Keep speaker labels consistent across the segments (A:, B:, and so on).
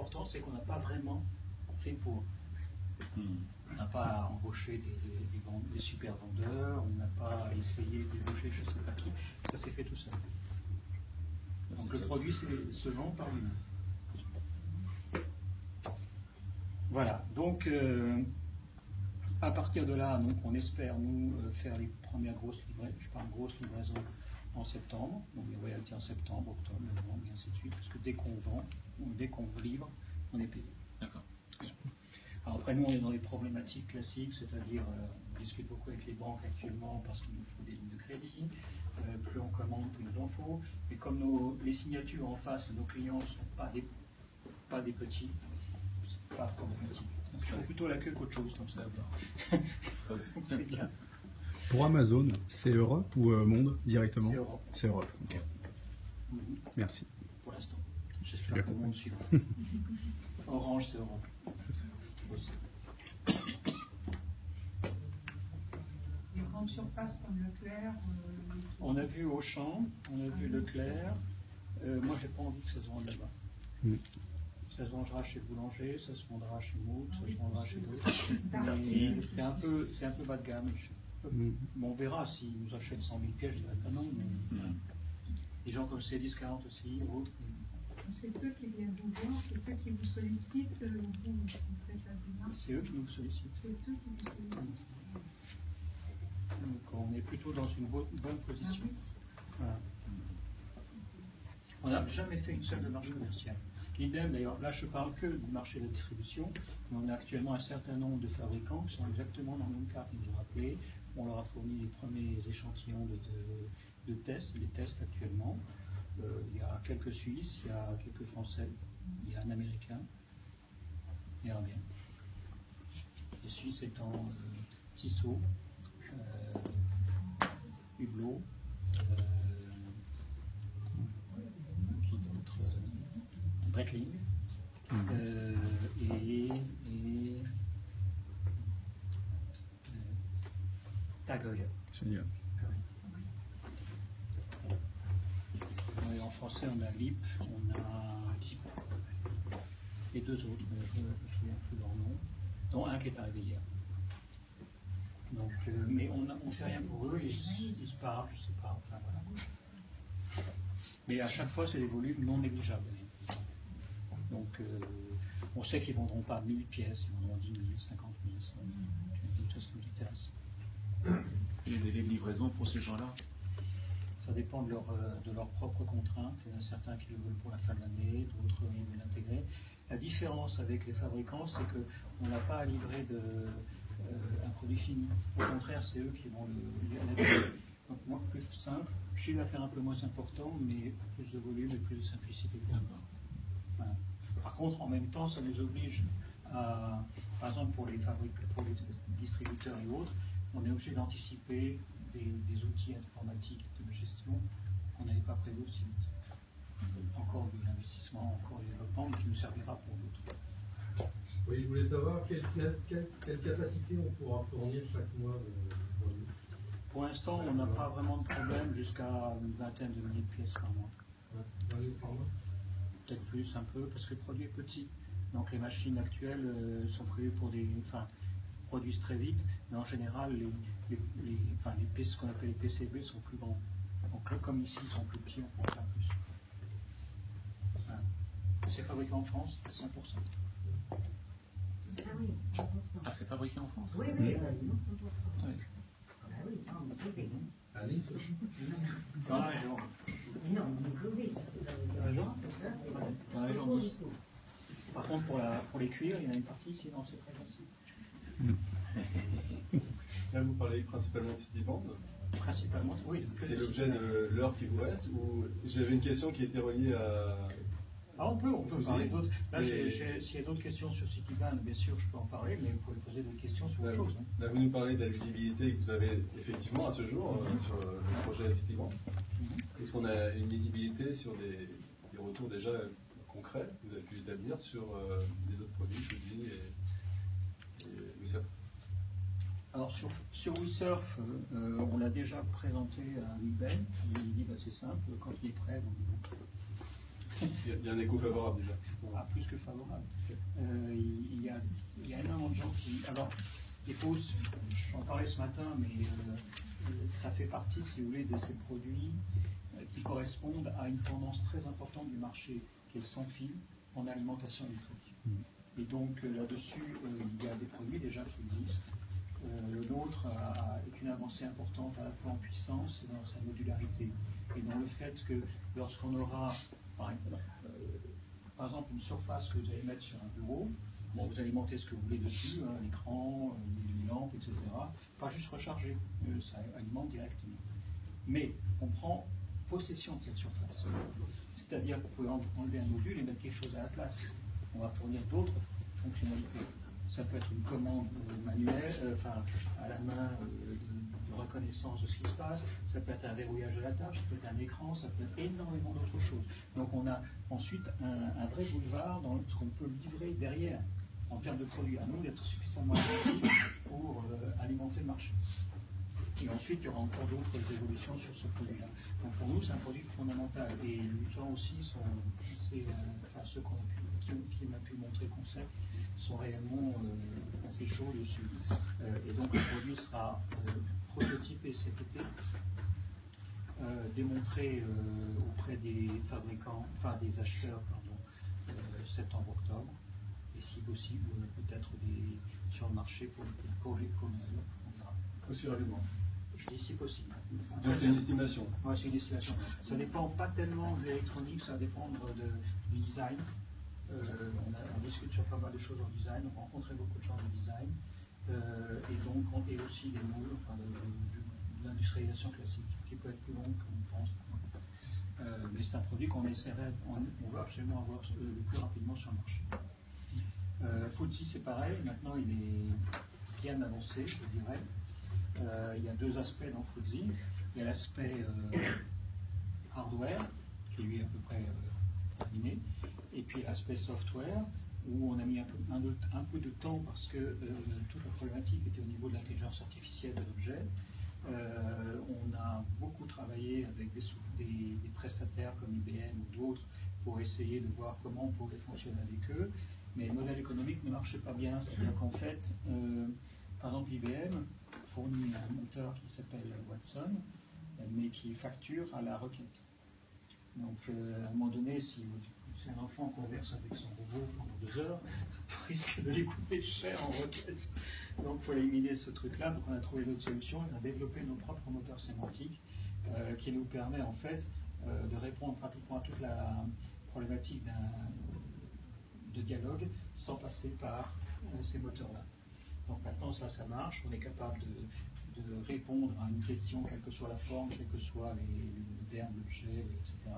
A: important, c'est qu'on n'a pas vraiment fait pour. On n'a pas embauché des super vendeurs, on n'a pas essayé d'embaucher je ne sais pas qui, ça s'est fait tout seul. Donc le produit se vend par lui-même. Voilà, donc à partir de là, donc, on espère nous faire les premières grosses livraisons, je parle grosses livraisons en septembre, donc les royalties en septembre, octobre, novembre, et ainsi de suite, parce que dès qu'on vend, dès qu'on livre, on est payé.
B: D'accord.
A: Alors après, nous, on est dans les problématiques classiques, c'est-à-dire, on discute beaucoup avec les banques actuellement parce qu'il nous faut des lignes de crédit, plus on commande, plus il nous en faut, et comme les signatures en face de nos clients ne sont pas des petits, pas problématique. Il faut plutôt la queue qu'autre chose, comme ça. C'est bien.
C: Pour Amazon, c'est Europe ou Monde directement?
A: C'est Europe.
C: C'est Europe, ok. Merci.
A: Pour l'instant. J'espère que le monde suivra. Orange, c'est Europe.
D: Les grandes surfaces comme Leclerc.
A: On a vu Auchan, on a vu Leclerc. Moi, j'ai pas envie que ça se vende là-bas. Ça se vendra chez Boulanger, ça se vendra chez Moult, ça se vendra chez d'autres. Mais c'est un peu bas de gamme. Bon, on verra s'ils nous achètent 100 000 pièces, je dirais pas non, mais des gens comme Cédis 40 aussi, autres.
D: C'est eux qui viennent vous voir, c'est eux qui vous sollicitent, vous faites la démarche.
A: C'est eux qui nous sollicitent.
D: C'est eux qui vous sollicitent.
A: Donc on est plutôt dans une bonne position. Voilà. On n'a jamais fait une seule démarche commerciale. Idem, d'ailleurs, là je parle que du marché de la distribution, mais on a actuellement un certain nombre de fabricants qui sont exactement dans le même cas. Ils nous ont appelés, on leur a fourni les premiers échantillons de tests, les tests actuellement. Il y a quelques Suisses, il y a quelques Français, il y a un Américain, et un bien. Les Suisses étant Tissot, Hublot, qui d'autres, Breitling, et Tagoya.
C: Génial.
A: Et en français, on a LIP, on a et deux autres, je ne me souviens plus leur nom, dont un qui est arrivé hier. Donc, mais on ne fait rien pour eux, ils se parlent, je ne sais pas, enfin voilà. Mais à chaque fois, c'est des volumes non négligeables. Donc, on sait qu'ils ne vendront pas 1000 pièces, ils vendront 10 000, 50 000, 100 000, quelque chose qui nous intéresse.
B: Les délais de livraison pour ces gens-là?
A: Ça dépend de leurs propres contraintes. Il y en a certains qui le veulent pour la fin de l'année, d'autres ils veulent l'intégrer. La différence avec les fabricants, c'est qu'on n'a pas à livrer un produit fini. Au contraire, c'est eux qui vont l'intégrer. Donc moi, plus simple, chiffre d'affaires un peu moins important, mais plus de volume et plus de simplicité. Voilà. Par contre, en même temps, ça nous oblige à, par exemple pour les distributeurs et autres, on est obligé d'anticiper des outils informatiques de gestion qu'on n'avait pas prévu aussi vite. Encore de l'investissement, encore du développement, mais qui nous servira pour d'autres.
E: Oui, je voulais savoir quelle capacité on pourra fournir chaque mois de produits.
A: Pour l'instant, on n'a pas vraiment de problème jusqu'à une vingtaine de milliers de pièces par mois.
E: 20 000 par mois.
A: Peut-être plus un peu, parce que le produit est petit. Donc les machines actuelles sont prévues pour produisent très vite, mais en général, ce qu'on appelle les PCB sont plus grands. Donc là, comme ici, ils sont plus petits, on peut en faire plus. Voilà. C'est fabriqué en France à 100%.
B: Ah, c'est fabriqué en France?
F: Oui.
A: Oui.
E: À Nice aussi.
A: Dans la région.
F: Non, vous ouvrez, ça c'est dans la région.
A: Dans la région Nice. Par contre, pour les cuirs, il y en a une partie ici, non, c'est très facile.
G: Là, vous parlez principalement de Citiband.
A: Principalement, oui.
G: C'est l'objet de l'heure qui vous reste, ou j'avais une question qui était reliée à...
A: Ah, on peut parler d'autres. Là,
G: Mais-
A: s'il y a d'autres questions sur Citiband, bien sûr, je peux en parler, mais vous pouvez poser d'autres questions sur autre chose.
G: Là, vous nous parlez de la visibilité que vous avez effectivement à ce jour sur le projet Citiband. Est-ce qu'on a une visibilité sur des retours déjà concrets que vous avez pu établir sur des autres produits, Fuji et WeSurf?
A: Alors sur WeSurf, on l'a déjà présenté à Webben. Il dit c'est simple, quand il est prêt,
G: Il y a un écho favorable déjà.
A: Ah, plus que favorable. Il y a énormément de gens qui... Alors, il faut... J'en parlais ce matin, mais ça fait partie, si vous voulez, de ces produits qui correspondent à une tendance très importante du marché, qui est le sans fil en alimentation électrique. Et donc, là-dessus, il y a des produits déjà qui existent. Le nôtre est une avancée importante à la fois en puissance et dans sa modularité. Et dans le fait que lorsqu'on aura, par exemple, une surface que vous allez mettre sur un bureau, bon, vous allez monter ce que vous voulez dessus, hein, l'écran, les lampes, etc. Pas juste recharger, ça alimente directement. Mais on prend possession de cette surface. C'est-à-dire qu'on peut enlever un module et mettre quelque chose à la place. On va fournir d'autres fonctionnalités. Ça peut être une commande manuelle, à la main, de reconnaissance de ce qui se passe. Ça peut être un verrouillage de la table, ça peut être un écran, ça peut être énormément d'autres choses. Donc on a ensuite un vrai boulevard dans ce qu'on peut livrer derrière en termes de produits. À nous d'être suffisamment attractifs pour alimenter le marché. Et ensuite, il y aura encore d'autres évolutions sur ce produit-là. Donc pour nous, c'est un produit fondamental. Et les gens aussi sont, ceux qui m'ont pu montrer le concept, sont réellement assez chauds dessus. Et donc le produit sera prototypé cet été, démontré auprès des fabricants, des acheteurs, septembre-octobre, et si possible, peut-être sur le marché pour les Noël. On verra.
G: Aussi rapidement.
A: Je dis si possible.
G: Donc c'est une estimation.
A: Ouais, c'est une estimation. Ça dépend pas tellement de l'électronique, ça va dépendre du design. On discute sur pas mal de choses en design, on rencontre beaucoup de gens de design, et aussi les moules, de l'industrialisation classique, qui peut être plus longue qu'on pense. Mais c'est un produit qu'on essaierait, on veut absolument avoir le plus rapidement sur le marché. Footsie, c'est pareil, maintenant il est bien avancé, je dirais. Il y a deux aspects dans Footsie. Il y a l'aspect hardware, qui lui est à peu près terminé, et puis l'aspect software, où on a mis un peu de temps parce que toute la problématique était au niveau de l'intelligence artificielle de l'objet. On a beaucoup travaillé avec des prestataires comme IBM ou d'autres pour essayer de voir comment on pouvait fonctionner avec eux, mais le modèle économique ne marchait pas bien. C'est-à-dire qu'en fait, par exemple, IBM fournit un moteur qui s'appelle Watson, mais qui facture à la requête. Donc, à un moment donné, si un enfant converse avec son robot pendant 2 heures, on risque de lui coûter cher en requête. Donc, il faut éliminer ce truc-là. Donc, on a trouvé d'autres solutions. On a développé nos propres moteurs sémantiques qui nous permet en fait de répondre pratiquement à toute la problématique de dialogue sans passer par ces moteurs-là. Donc maintenant, ça marche. On est capable de répondre à une question, quelle que soit la forme, quels que soient les verbes, l'objet, etc.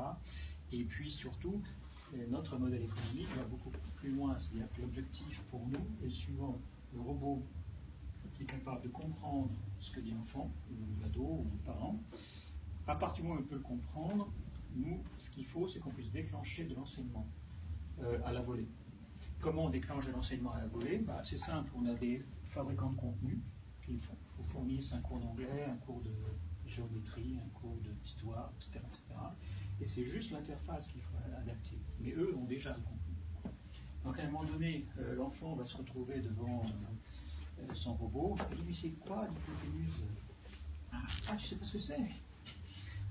A: Et puis surtout, notre modèle économique va beaucoup plus loin. C'est-à-dire que l'objectif pour nous est le suivant. Le robot qui est capable de comprendre ce que dit l'enfant, ou l'ado, ou le parent. À partir du moment où il peut le comprendre, nous, ce qu'il faut, c'est qu'on puisse déclencher de l'enseignement à la volée. Comment on déclenche de l'enseignement à la volée? C'est simple, on a des fabricants de contenu qui vous fournissent un cours d'anglais, un cours de géométrie, un cours d'histoire, etc., etc. Et c'est juste l'interface qu'il faut adapter. Mais eux ont déjà le contenu. Donc à un moment donné, l'enfant va se retrouver devant son robot. Il dit, mais c'est quoi l'hypoténuse? Ah, tu sais pas ce que c'est?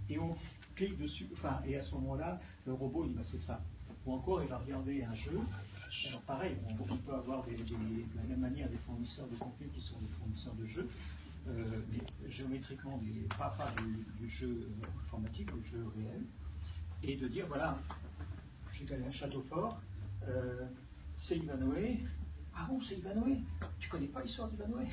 A: Et on clique dessus, et à ce moment-là, le robot dit, c'est ça. Ou encore, il va regarder un jeu. Alors pareil, on peut avoir de la même manière des fournisseurs de contenu qui sont des fournisseurs de jeux, mais géométriquement, pas du jeu informatique, du jeu réel, et de dire, voilà, je suis allé à un château fort, c'est Ivanhoé. Ah bon, c'est Ivanhoé? Tu connais pas l'histoire d'Ivanhoé?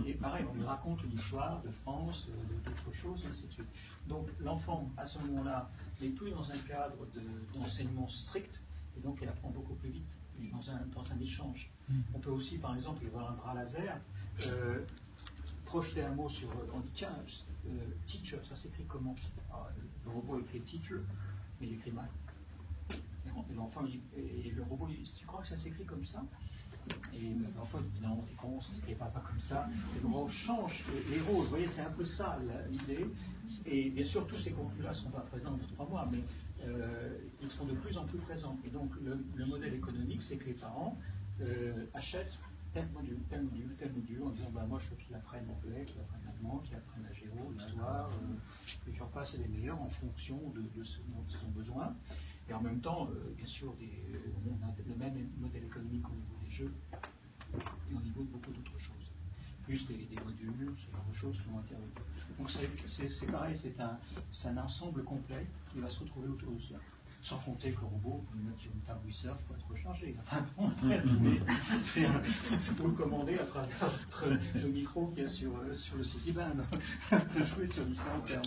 A: Et pareil, on lui raconte une histoire de France, d'autres choses, et ainsi de suite. Donc l'enfant, à ce moment-là, n'est plus dans un cadre d'enseignement strict, et donc elle apprend beaucoup plus vite, dans un échange. On peut aussi, par exemple, y avoir un bras laser, projeter un mot sur... On dit, tiens, teacher, ça s'écrit comment? Le robot écrit teacher, mais il écrit mal. Et l'enfant dit, et le robot dit, tu crois que ça s'écrit comme ça? Et l'enfant dit, non, t'es con, ça ne s'écrit pas comme ça. Et donc on change les rôles, vous voyez, c'est un peu ça l'idée. Et bien sûr, tous ces contenus-là ne sont pas présents dans 3 mois, mais ils sont de plus en plus présents. Et donc le modèle économique, c'est que les parents achètent tel module, en disant bah, moi je veux qu'il apprenne l'anglais, qu'il apprenne l'allemand, qu'il apprenne la géo, l'histoire, et j'en passe les meilleurs en fonction de ce dont ils ont besoin. Et en même temps, bien sûr, on a le même modèle économique au niveau des jeux et au niveau de beaucoup d'autres choses. Plus des modules, ce genre de choses qui vont intervenir. Donc c'est pareil, c'est un ensemble complet qui va se retrouver autour de ça. Sans compter que le robot, on peut le mettre sur une table Wisseur pour être rechargé. Enfin, bon, vous le commandez à travers le micro qu'il y a sur le Citiband. On peut jouer sur différents termes.